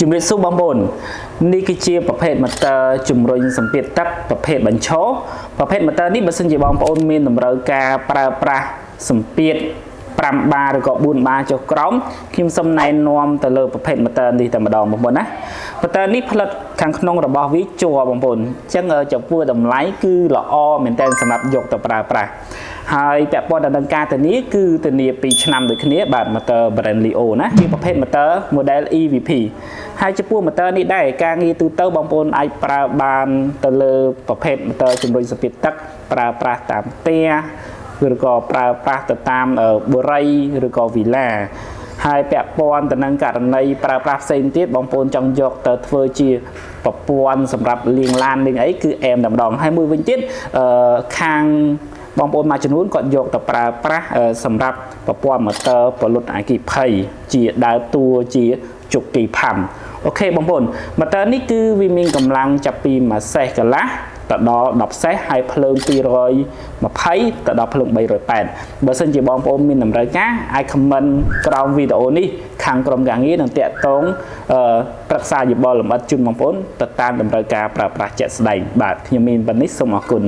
ជំរាបសួរបងប្អូននេះគឺជាប្រភេទ motor ជំរុញសម្ពាធទឹកប្រភេទបញ្ឈរប្រភេទ motor នេះបើសិនជាបងប្អូនមានតម្រូវការប្រើប្រាស់សម្ពាធ5បារឬក៏4បារចុះក្រោមខ្ញុំសូមណែនាំទៅលើប្រភេទ motor នេះតែម្ដងបងប្អូនណា motor នេះផលិតខាងក្នុងរបស់វាជ័របងប្អូនអញ្ចឹងចំពោះតម្លៃគឺល្អមែនតើសម្រាប់យកទៅប្រើប្រាស់ហើយពាក់ព័ន្ធទៅនឹងការធានាគឺធានា2ឆ្នាំដូចគ្នាបាទ motor brand Leo ណាជាប្រភេទ motor model EVP ហើយចំពោះ motor នេះដែរការងារទូទៅបងប្អូនអាចប្រើបានទៅលើប្រភេទ motor ជំរុញសម្ពាធទឹកប្រើប្រាស់តាមផ្ទះឬក៏ប្រើប្រាស់ទៅតាមបុរីឬក៏វីឡាហើយពាក់ព័ន្ធទៅនឹងករណីប្រើប្រាស់ផ្សេងទៀតបងប្អូនចង់យកទៅធ្វើជាប្រព័ន្ធសម្រាប់លាងឡានលាងអីគឺអែមតែម្ដងហើយមួយវិញទៀតខាងបងប្អូនមួយចំនួនគាត់យកទៅប្រើប្រាស់សម្រាប់ប្រព័ន្ធ motor ពលុតអគ្គិភ័យជាដើរតួជាជុកគីផាំអូខេបងប្អូន motor នេះគឺវាមានកម្លាំងចាប់ពី1សេសកន្លះទៅដល់10សេសហើយភ្លើង220ទៅដល់ភ្លើង380បើសិនជាបងប្អូនមានតម្រូវការអាច comment ក្រោមវីដេអូនេះខាងក្រុមការងារនឹងតាក់ទងប្រឹក្សាយោបល់លម្អិតជូនបងប្អូនទៅតាមតម្រូវការប្រើប្រាស់ជាក់ស្ដែងបាទខ្ញុំមានប៉ុណ្ណេះសូមអរគុណ